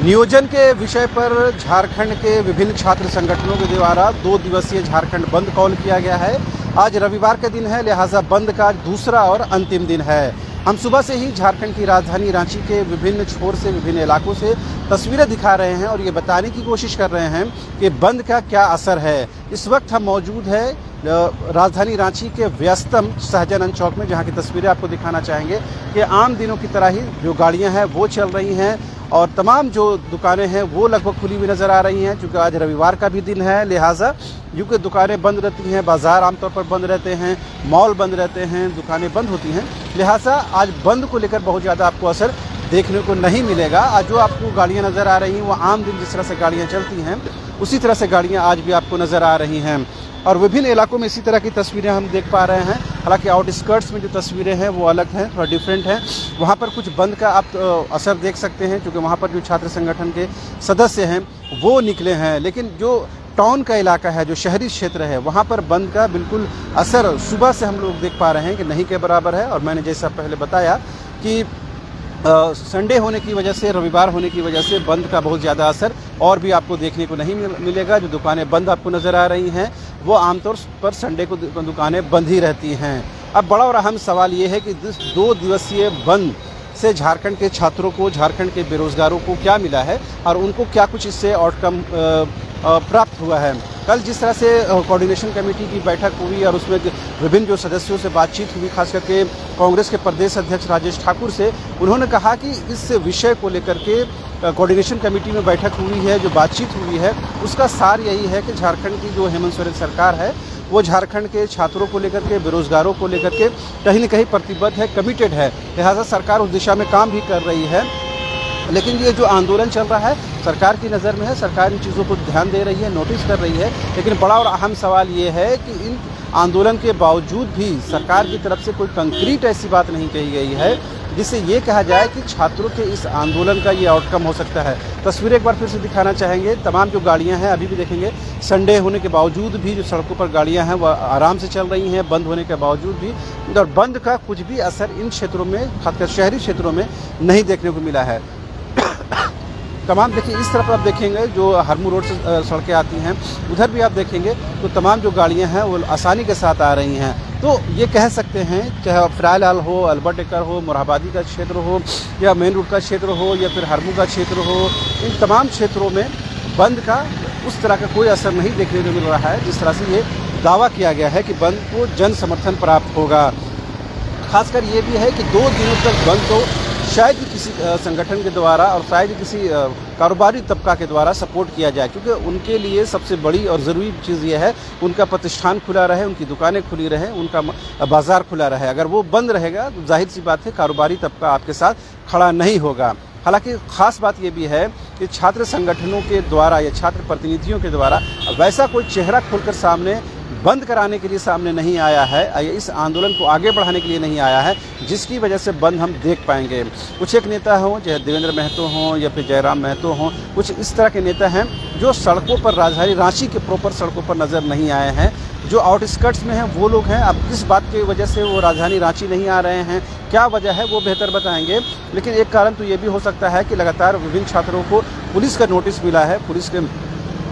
नियोजन के विषय पर झारखंड के विभिन्न छात्र संगठनों के द्वारा 2 दिवसीय झारखंड बंद कॉल किया गया है। आज रविवार का दिन है, लिहाजा बंद का दूसरा और अंतिम दिन है। हम सुबह से ही झारखंड की राजधानी रांची के विभिन्न छोर से, विभिन्न इलाकों से तस्वीरें दिखा रहे हैं और ये बताने की कोशिश कर रहे हैं कि बंद का क्या असर है। इस वक्त हम मौजूद है राजधानी रांची के व्यस्तम शाहजहां चौक में, जहां की तस्वीरें आपको दिखाना चाहेंगे कि आम दिनों की तरह ही जो गाड़ियां हैं वो चल रही हैं और तमाम जो दुकानें हैं वो लगभग खुली हुई नज़र आ रही हैं। चूँकि आज रविवार का भी दिन है, लिहाजा क्योंकि दुकानें बंद रहती हैं, बाज़ार आमतौर पर बंद रहते हैं, मॉल बंद रहते हैं, दुकानें बंद होती हैं, लिहाजा आज बंद को लेकर बहुत ज़्यादा आपको असर देखने को नहीं मिलेगा। आज जो आपको गाड़ियाँ नज़र आ रही हैं वो आम दिन जिस तरह से गाड़ियाँ चलती हैं उसी तरह से गाड़ियाँ आज भी आपको नज़र आ रही हैं। और विभिन्न इलाकों में इसी तरह की तस्वीरें हम देख पा रहे हैं। हालांकि आउटस्कर्ट्स में जो तस्वीरें हैं वो अलग हैं, थोड़ा डिफरेंट हैं। वहाँ पर कुछ बंद का आप असर देख सकते हैं, क्योंकि वहाँ पर जो छात्र संगठन के सदस्य हैं वो निकले हैं। लेकिन जो टाउन का इलाका है, जो शहरी क्षेत्र है, वहाँ पर बंद का बिल्कुल असर सुबह से हम लोग देख पा रहे हैं कि नहीं के बराबर है। और मैंने जैसा पहले बताया कि संडे होने की वजह से, रविवार होने की वजह से बंद का बहुत ज़्यादा असर और भी आपको देखने को नहीं मिलेगा। जो दुकानें बंद आपको नज़र आ रही हैं वो आमतौर पर संडे को दुकानें बंद ही रहती हैं। अब बड़ा और अहम सवाल ये है कि 2 दिवसीय बंद से झारखंड के छात्रों को, झारखंड के बेरोज़गारों को क्या मिला है और उनको क्या कुछ इससे आउटकम प्राप्त हुआ है। कल जिस तरह से कोऑर्डिनेशन कमेटी की बैठक हुई और उसमें विभिन्न जो सदस्यों से बातचीत हुई, खास करके कांग्रेस के प्रदेश अध्यक्ष राजेश ठाकुर से, उन्होंने कहा कि इस विषय को लेकर के कोऑर्डिनेशन कमेटी में बैठक हुई है, जो बातचीत हुई है उसका सार यही है कि झारखंड की जो हेमंत सोरेन सरकार है वो झारखंड के छात्रों को लेकर के, बेरोज़गारों को लेकर के कहीं न कहीं प्रतिबद्ध है, कमिटेड है। लिहाजा सरकार उस दिशा में काम भी कर रही है। लेकिन ये जो आंदोलन चल रहा है सरकार की नज़र में है, सरकार इन चीज़ों को ध्यान दे रही है, नोटिस कर रही है। लेकिन बड़ा और अहम सवाल ये है कि इन आंदोलन के बावजूद भी सरकार की तरफ से कोई कंक्रीट ऐसी बात नहीं कही गई है जिससे ये कहा जाए कि छात्रों के इस आंदोलन का ये आउटकम हो सकता है। तस्वीरें एक बार फिर से दिखाना चाहेंगे। तमाम जो गाड़ियां हैं अभी भी देखेंगे, संडे होने के बावजूद भी जो सड़कों पर गाड़ियां हैं वह आराम से चल रही हैं, बंद होने के बावजूद भी। और बंद का कुछ भी असर इन क्षेत्रों में, खासकर शहरी क्षेत्रों में नहीं देखने को मिला है। तमाम देखिए, इस तरफ आप देखेंगे जो हरमू रोड से सड़कें आती हैं, उधर भी आप देखेंगे तो तमाम जो गाड़ियां हैं वो आसानी के साथ आ रही हैं। तो ये कह सकते हैं, चाहे फ्रायलाल हो, अल्बर्ट एक्कर हो, मोरहाबादी का क्षेत्र हो या मेन रोड का क्षेत्र हो या फिर हरमू का क्षेत्र हो, इन तमाम क्षेत्रों में बंद का उस तरह का कोई असर नहीं देखने को मिल रहा है जिस तरह से ये दावा किया गया है कि बंद को जन समर्थन प्राप्त होगा। खासकर ये भी है कि 2 दिनों तक बंद को शायद किसी संगठन के द्वारा और शायद किसी कारोबारी तबका के द्वारा सपोर्ट किया जाए, क्योंकि उनके लिए सबसे बड़ी और ज़रूरी चीज़ ये है उनका प्रतिष्ठान खुला रहे, उनकी दुकानें खुली रहें, उनका बाज़ार खुला रहे। अगर वो बंद रहेगा तो जाहिर सी बात है कारोबारी तबका आपके साथ खड़ा नहीं होगा। हालांकि ख़ास बात ये भी है कि छात्र संगठनों के द्वारा या छात्र प्रतिनिधियों के द्वारा वैसा कोई चेहरा खोलकर सामने बंद कराने के लिए सामने नहीं आया है, इस आंदोलन को आगे बढ़ाने के लिए नहीं आया है, जिसकी वजह से बंद हम देख पाएंगे। कुछ एक नेता हों, चाहे देवेंद्र महतो हों या फिर जयराम महतो हों, कुछ इस तरह के नेता हैं जो सड़कों पर, राजधानी रांची के प्रॉपर सड़कों पर नज़र नहीं आए हैं। जो आउटस्कर्ट्स में हैं वो लोग हैं। अब किस बात की वजह से वो राजधानी रांची नहीं आ रहे हैं, क्या वजह है, वो बेहतर बताएंगे। लेकिन एक कारण तो ये भी हो सकता है कि लगातार विभिन्न छात्रों को पुलिस का नोटिस मिला है। पुलिस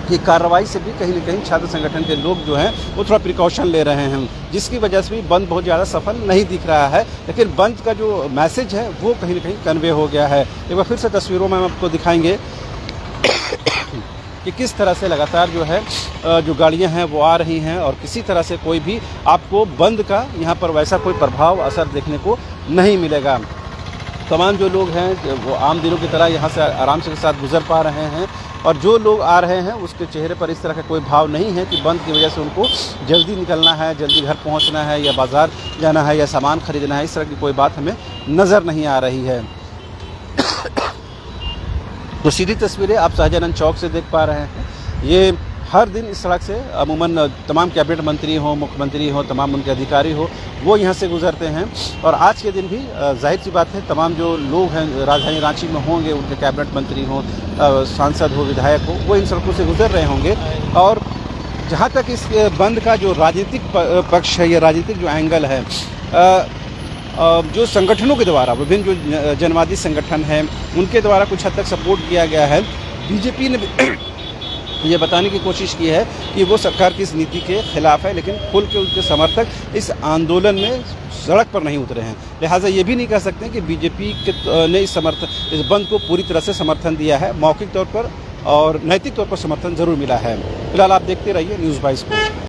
की कार्रवाई से भी कहीं न कहीं छात्र संगठन के लोग जो हैं वो थोड़ा प्रिकॉशन ले रहे हैं, जिसकी वजह से भी बंद बहुत ज़्यादा सफल नहीं दिख रहा है। लेकिन बंद का जो मैसेज है वो कहीं न कहीं कन्वे हो गया है। एक बार फिर से तस्वीरों में हम आपको दिखाएंगे कि किस तरह से लगातार जो है जो गाड़ियां हैं वो आ रही हैं और किसी तरह से कोई भी आपको बंद का यहाँ पर वैसा कोई प्रभाव, असर देखने को नहीं मिलेगा। तमाम जो लोग हैं वो आम दिनों की तरह यहाँ से आराम से के साथ गुजर पा रहे हैं और जो लोग आ रहे हैं उसके चेहरे पर इस तरह का कोई भाव नहीं है कि बंद की वजह से उनको जल्दी निकलना है, जल्दी घर पहुँचना है या बाज़ार जाना है या सामान खरीदना है। इस तरह की कोई बात हमें नज़र नहीं आ रही है। तो सीधी तस्वीरें आप शाहजहां चौक से देख पा रहे हैं। ये हर दिन इस सड़क से अमूमन तमाम कैबिनेट मंत्री हों, मुख्यमंत्री हों, तमाम उनके अधिकारी हो, वो यहाँ से गुजरते हैं। और आज के दिन भी जाहिर सी बात है तमाम जो लोग हैं राजधानी रांची में होंगे, उनके कैबिनेट मंत्री हों, सांसद हो, विधायक हो, वो इन सड़कों से गुजर रहे होंगे। और जहाँ तक इस बंद का जो राजनीतिक पक्ष है या राजनीतिक जो एंगल है, जो संगठनों के द्वारा विभिन्न जो जनवादी संगठन हैं उनके द्वारा कुछ हद तक सपोर्ट किया गया है। बीजेपी ने ये बताने की कोशिश की है कि वो सरकार की इस नीति के खिलाफ है, लेकिन खुल के उनके समर्थक इस आंदोलन में सड़क पर नहीं उतरे हैं। लिहाजा ये भी नहीं कह सकते कि बीजेपी ने इस बंद को पूरी तरह से समर्थन दिया है। मौखिक तौर पर और नैतिक तौर पर समर्थन जरूर मिला है। फिलहाल आप देखते रहिए न्यूज़ 22 को।